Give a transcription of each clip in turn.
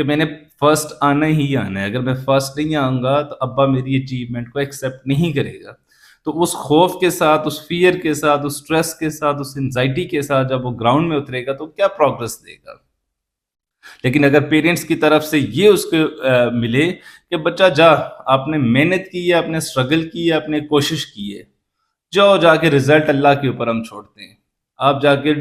کہ میں نے فرسٹ آنا ہی آنا ہے، اگر میں فرسٹ نہیں آؤں گا تو ابا میری اچیومنٹ کو ایکسیپٹ نہیں کرے گا۔ تو اس خوف کے ساتھ، اس فیئر کے ساتھ، اس اسٹریس کے ساتھ، اس انزائٹی کے ساتھ جب وہ گراؤنڈ میں اترے گا تو کیا پروگرس دے گا؟ لیکن اگر پیرنٹس کی طرف سے یہ اس کو ملے کہ بچہ جا، آپ نے محنت کی ہے، آپ نے اسٹرگل کی ہے، آپ نے کوشش کی ہے، جاؤ جا کے رزلٹ اللہ کے اوپر ہم چھوڑتے ہیں، آپ جا کے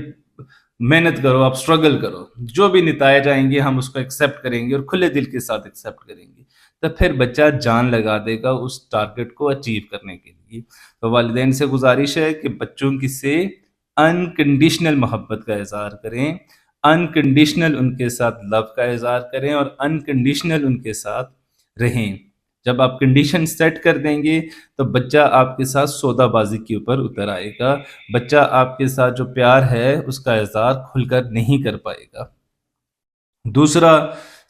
محنت کرو، آپ اسٹرگل کرو، جو بھی نتائج آئیں گے ہم اس کو ایکسیپٹ کریں گے اور کھلے دل کے ساتھ ایکسیپٹ کریں گے، تو پھر بچہ جان لگا دے گا اس ٹارگٹ کو اچیو کرنے کے لیے۔ تو والدین سے گزارش ہے کہ بچوں کی سے انکنڈیشنل محبت کا اظہار کریں، انکنڈیشنل ان کے ساتھ لو کا اظہار کریں اور انکنڈیشنل ان کے ساتھ رہیں۔ جب آپ کنڈیشن سیٹ کر دیں گے تو بچہ آپ کے ساتھ سودا بازی کے اوپر اتر آئے گا، بچہ آپ کے ساتھ جو پیار ہے اس کا اظہار کھل کر نہیں کر پائے گا۔ دوسرا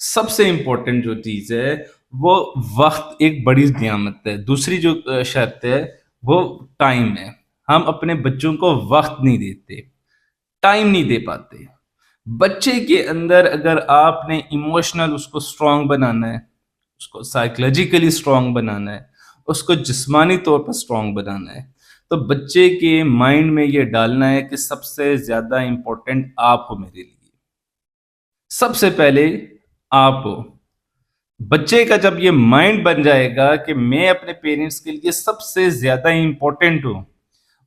سب سے امپورٹنٹ جو چیز ہے وہ وقت ایک بڑی نعمت ہے۔ دوسری جو شرط ہے وہ ٹائم ہے۔ ہم اپنے بچوں کو وقت نہیں دیتے، ٹائم نہیں دے پاتے۔ بچے کے اندر اگر آپ نے ایموشنل اس کو سٹرونگ بنانا ہے، اس کو سائیکولوجیکلی سٹرونگ بنانا ہے، اس کو جسمانی طور پر سٹرونگ بنانا ہے، تو بچے کے مائنڈ میں یہ ڈالنا ہے کہ سب سے زیادہ امپورٹنٹ آپ ہو میرے لیے، سب سے پہلے آپ ہو۔ بچے کا جب یہ مائنڈ بن جائے گا کہ میں اپنے پیرنٹس کے لیے سب سے زیادہ امپورٹنٹ ہوں،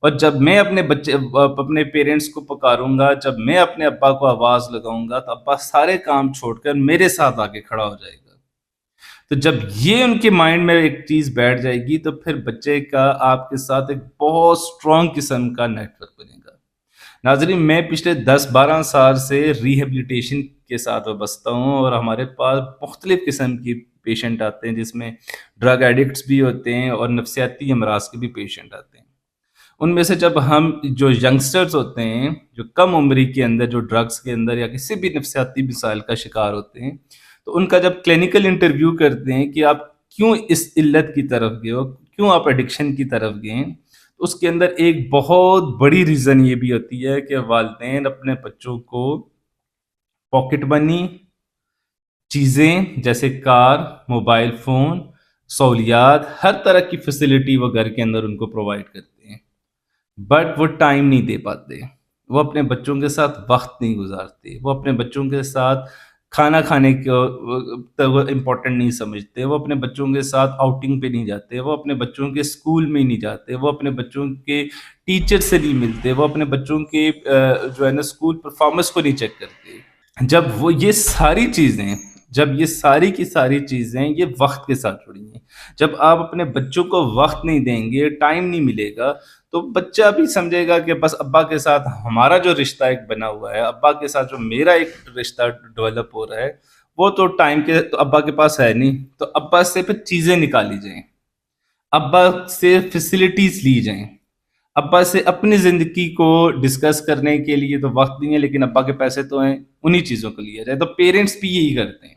اور جب میں اپنے پیرنٹس کو پکاروں گا، جب میں اپنے ابا کو آواز لگاؤں گا تو ابا سارے کام چھوڑ کر میرے ساتھ آگے کھڑا ہو جائے گا۔ تو جب یہ ان کے مائنڈ میں ایک چیز بیٹھ جائے گی تو پھر بچے کا آپ کے ساتھ ایک بہت سٹرونگ قسم کا نیٹ ورک بنے گا۔ ناظرین، میں پچھلے 10-12 سال سے ریہیبلیٹیشن کے ساتھ وابستہ ہوں، اور ہمارے پاس مختلف قسم کی پیشنٹ آتے ہیں، جس میں ڈرگ ایڈکٹس بھی ہوتے ہیں اور نفسیاتی امراض کے بھی پیشنٹ آتے ہیں۔ ان میں سے جب ہم جو ینگسٹرز ہوتے ہیں، جو کم عمری کے اندر جو ڈرگس کے اندر یا کسی بھی نفسیاتی مسائل کا شکار ہوتے ہیں، تو ان کا جب کلینکل انٹرویو کرتے ہیں کہ آپ کیوں اس علت کی طرف گئے ہو، کیوں آپ ایڈکشن کی طرف گئے، تو اس کے اندر ایک بہت بڑی ریزن یہ بھی ہوتی ہے کہ والدین اپنے بچوں کو پاکٹ منی، چیزیں جیسے کار، موبائل فون، سہولیات، ہر طرح کی فیسلٹی وہ گھر کے اندر ان کو پرووائڈ کرتے ہیں، بٹ وہ ٹائم نہیں دے پاتے، وہ اپنے بچوں کے ساتھ وقت نہیں گزارتے، وہ اپنے بچوں کے ساتھ کھانا کھانے کو امپورٹنٹ نہیں سمجھتے، وہ اپنے بچوں کے ساتھ آؤٹنگ پہ نہیں جاتے، وہ اپنے بچوں کے اسکول میں نہیں جاتے، وہ اپنے بچوں کے ٹیچر سے نہیں ملتے، وہ اپنے بچوں کے جو ہے نا اسکول پرفارمنس کو نہیں چیک کرتے۔ جب وہ یہ ساری کی ساری چیزیں یہ وقت کے ساتھ جڑی ہیں، جب آپ اپنے بچوں کو وقت نہیں دیں گے، ٹائم نہیں ملے گا، تو بچہ بھی سمجھے گا کہ بس ابا کے ساتھ ہمارا جو رشتہ ایک بنا ہوا ہے، ابا کے ساتھ جو میرا ایک رشتہ ڈیولپ ہو رہا ہے، وہ تو ٹائم کے تو ابا کے پاس ہے نہیں، تو ابا سے پھر چیزیں نکالی جائیں، ابا سے فیسلٹیز لی جائیں، ابا سے اپنی زندگی کو ڈسکس کرنے کے لیے تو وقت نہیں ہے، لیکن ابا کے پیسے تو ہیں، انہی چیزوں کو لیا جائے۔ تو پیرنٹس بھی یہی کرتے ہیں،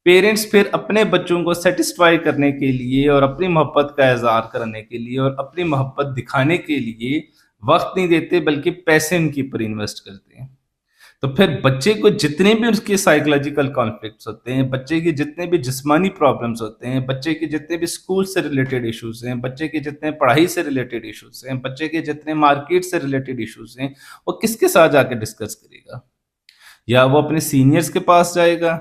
پیرنٹس پھر اپنے بچوں کو سیٹسفائی کرنے کے لیے اور اپنی محبت کا اظہار کرنے کے لیے اور اپنی محبت دکھانے کے لیے وقت نہیں دیتے، بلکہ پیسے ان کے اوپر انویسٹ کرتے ہیں۔ تو پھر بچے کو جتنے بھی اس کے سائیکولوجیکل کانفلکٹس ہوتے ہیں، بچے کے جتنے بھی جسمانی پرابلمس ہوتے ہیں، بچے کے جتنے بھی اسکول سے ریلیٹڈ ایشوز ہیں، بچے کے جتنے پڑھائی سے ریلیٹڈ ایشوز ہیں، بچے کے جتنے مارکیٹ سے ریلیٹڈ ایشوز ہیں، وہ کس کے ساتھ جا کے ڈسکس کرے گا؟ یا وہ اپنے سینئرز کے پاس جائے گا،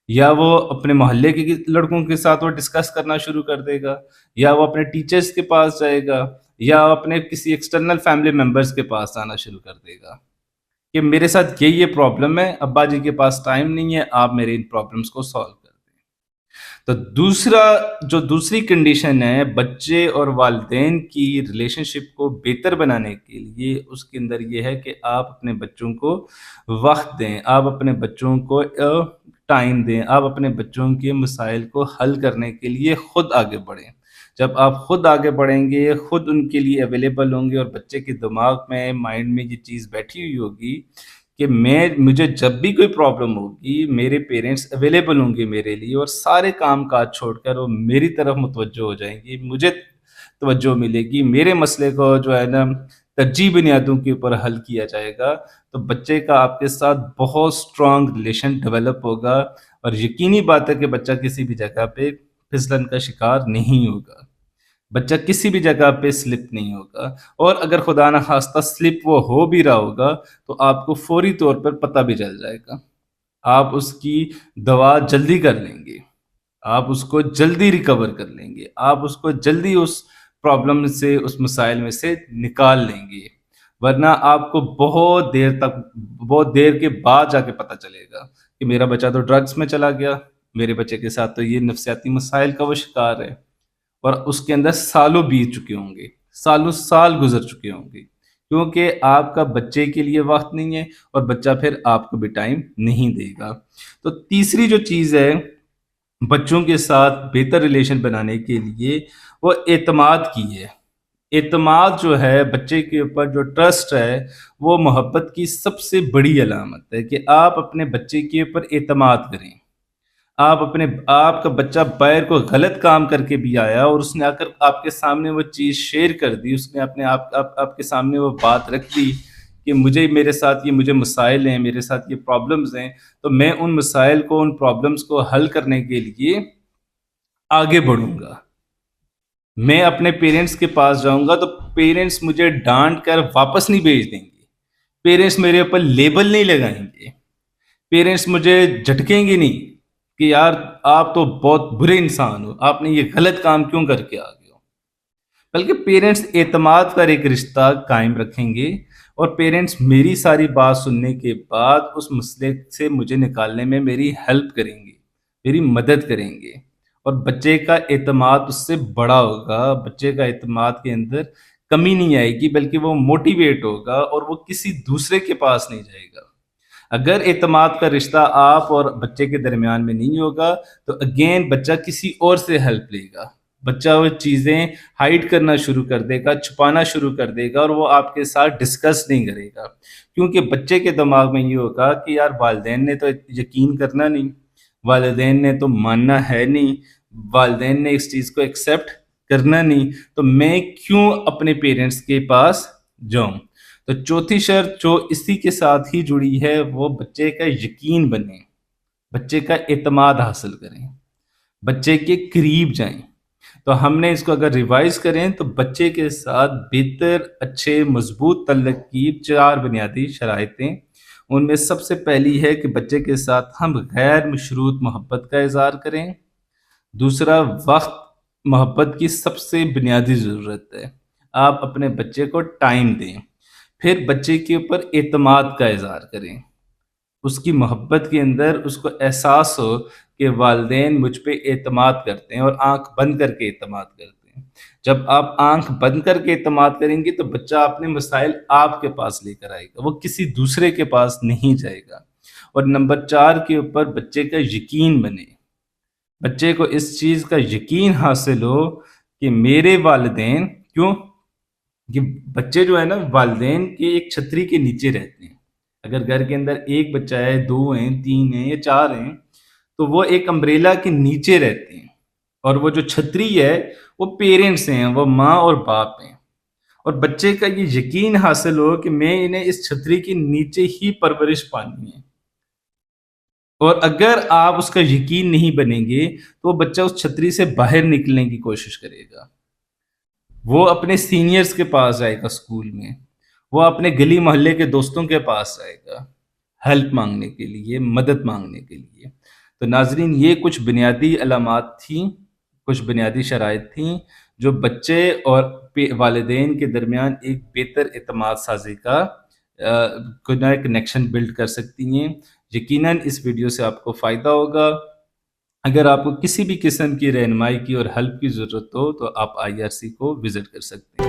یا وہ اپنے محلے کے لڑکوں کے ساتھ وہ ڈسکس کرنا شروع کر دے گا، یا وہ اپنے ٹیچرز کے پاس جائے گا، یا اپنے کسی ایکسٹرنل فیملی ممبرز کے پاس آنا شروع کر دے گا کہ میرے ساتھ یہ پرابلم ہے، ابا جی کے پاس ٹائم نہیں ہے، آپ میرے ان پرابلمس کو سالو کر دیں۔ تو دوسری کنڈیشن ہے بچے اور والدین کی ریلیشن شپ کو بہتر بنانے کے لیے، اس کے اندر یہ ہے کہ آپ اپنے بچوں کو وقت دیں، آپ اپنے بچوں کو ٹائم دیں، آپ اپنے بچوں کے مسائل کو حل کرنے کے لیے خود آگے بڑھیں۔ جب آپ خود آگے بڑھیں گے، خود ان کے لیے اویلیبل ہوں گے، اور بچے کے دماغ میں، مائنڈ میں یہ چیز بیٹھی ہوئی ہوگی کہ مجھے جب بھی کوئی پرابلم ہوگی، میرے پیرنٹس اویلیبل ہوں گے میرے لیے، اور سارے کام کاج چھوڑ کر وہ میری طرف متوجہ ہو جائیں گی، مجھے توجہ ملے گی، میرے مسئلے کو جو ہے نا ترجیح بنیادوں کے اوپر حل کیا جائے گا، تو بچے کا آپ کے ساتھ بہت سٹرونگ ریلیشن ڈیولپ ہوگا، اور یقینی بات ہے کہ بچہ کسی بھی جگہ پہ پھسلن کا شکار نہیں ہوگا، بچہ کسی بھی جگہ پہ سلپ نہیں ہوگا، اور اگر خدا نہ خواستہ سلپ وہ ہو بھی رہا ہوگا تو آپ کو فوری طور پر پتہ بھی چل جائے گا، آپ اس کی دوا جلدی کر لیں گے، آپ اس کو جلدی ریکور کر لیں گے، آپ اس کو جلدی اس پرابلم سے، اس مسائل میں سے نکال لیں گے، ورنہ آپ کو بہت دیر کے بعد جا کے پتہ چلے گا کہ میرا بچہ تو ڈرگس میں چلا گیا، میرے بچے کے ساتھ تو یہ نفسیاتی مسائل کا وہ شکار ہے، اور اس کے اندر سالوں بیت چکے ہوں گے، سالوں سال گزر چکے ہوں گے، کیونکہ آپ کا بچے کے لیے وقت نہیں ہے، اور بچہ پھر آپ کو بھی ٹائم نہیں دے گا۔ تو تیسری جو چیز ہے بچوں کے ساتھ بہتر ریلیشن بنانے کے لیے، وہ اعتماد کی ہے۔ اعتماد جو ہے بچے کے اوپر، جو ٹرسٹ ہے، وہ محبت کی سب سے بڑی علامت ہے کہ آپ اپنے بچے کے اوپر اعتماد کریں۔ آپ کا بچہ باہر کو غلط کام کر کے بھی آیا اور اس نے آ کر آپ کے سامنے وہ چیز شیئر کر دی، اس نے اپنے آپ کے سامنے وہ بات رکھ دی کہ میرے ساتھ یہ مجھے مسائل ہیں، میرے ساتھ یہ پرابلمز ہیں، تو میں ان مسائل کو، ان پرابلمز کو حل کرنے کے لیے آگے بڑھوں گا۔ میں اپنے پیرنٹس کے پاس جاؤں گا تو پیرنٹس مجھے ڈانٹ کر واپس نہیں بھیج دیں گے، پیرنٹس میرے اوپر لیبل نہیں لگائیں گے، پیرنٹس مجھے جھٹکیں گے نہیں کہ یار آپ تو بہت برے انسان ہو، آپ نے یہ غلط کام کیوں کر کے آ گئے ہو، بلکہ پیرنٹس اعتماد کا ایک رشتہ قائم رکھیں گے، اور پیرنٹس میری ساری بات سننے کے بعد اس مسئلے سے مجھے نکالنے میں میری ہیلپ کریں گے، میری مدد کریں گے، اور بچے کا اعتماد اس سے بڑا ہوگا، بچے کا اعتماد کے اندر کمی نہیں آئے گی، بلکہ وہ موٹیویٹ ہوگا اور وہ کسی دوسرے کے پاس نہیں جائے گا۔ اگر اعتماد کا رشتہ آپ اور بچے کے درمیان میں نہیں ہوگا تو اگین بچہ کسی اور سے ہیلپ لے گا، بچہ وہ چیزیں ہائڈ کرنا شروع کر دے گا، چھپانا شروع کر دے گا، اور وہ آپ کے ساتھ ڈسکس نہیں کرے گا، کیونکہ بچے کے دماغ میں یہ ہوگا کہ یار والدین نے تو یقین کرنا نہیں، والدین نے تو ماننا ہے نہیں، والدین نے اس چیز کو ایکسیپٹ کرنا نہیں، تو میں کیوں اپنے پیرنٹس کے پاس جاؤں۔ تو چوتھی شرط جو اسی کے ساتھ ہی جڑی ہے، وہ بچے کا یقین بنے، بچے کا اعتماد حاصل کریں، بچے کے قریب جائیں۔ تو ہم نے اس کو اگر ریوائز کریں تو بچے کے ساتھ بہتر، اچھے، مضبوط تعلق کی 4 بنیادی شرائطیں، ان میں سب سے پہلی ہے کہ بچے کے ساتھ ہم غیر مشروط محبت کا اظہار کریں۔ دوسرا، وقت محبت کی سب سے بنیادی ضرورت ہے، آپ اپنے بچے کو ٹائم دیں۔ پھر بچے کے اوپر اعتماد کا اظہار کریں، اس کی محبت کے اندر اس کو احساس ہو کہ والدین مجھ پہ اعتماد کرتے ہیں، اور آنکھ بند کر کے اعتماد کرتے ہیں۔ جب آپ آنکھ بند کر کے اعتماد کریں گے تو بچہ اپنے مسائل آپ کے پاس لے کر آئے گا، وہ کسی دوسرے کے پاس نہیں جائے گا۔ اور نمبر 4 کے اوپر بچے کا یقین بنے، بچے کو اس چیز کا یقین حاصل ہو کہ میرے والدین، کیوں کہ بچے جو ہے نا والدین کے ایک چھتری کے نیچے رہتے ہیں، اگر گھر کے اندر ایک بچہ ہے، 2 ہیں، 3 ہیں یا 4 ہیں، تو وہ ایک امبریلا کے نیچے رہتے ہیں، اور وہ جو چھتری ہے وہ پیرنٹس ہیں، وہ ماں اور باپ ہیں، اور بچے کا یہ یقین حاصل ہو کہ میں انہیں اس چھتری کے نیچے ہی پرورش پانی ہے، اور اگر آپ اس کا یقین نہیں بنیں گے تو وہ بچہ اس چھتری سے باہر نکلنے کی کوشش کرے گا، وہ اپنے سینئرز کے پاس جائے گا اسکول میں، وہ اپنے گلی محلے کے دوستوں کے پاس جائے گا ہیلپ مانگنے کے لیے، مدد مانگنے کے لیے۔ تو ناظرین، یہ کچھ بنیادی علامات تھیں، کچھ بنیادی شرائط تھیں جو بچے اور والدین کے درمیان ایک بہتر اعتماد سازی کا کوئی نیا کنیکشن بلڈ کر سکتی ہیں۔ یقیناً اس ویڈیو سے آپ کو فائدہ ہوگا۔ اگر آپ کو کسی بھی قسم کی رہنمائی کی اور ہیلپ کی ضرورت ہو تو آپ IRC کو وزٹ کر سکتے ہیں۔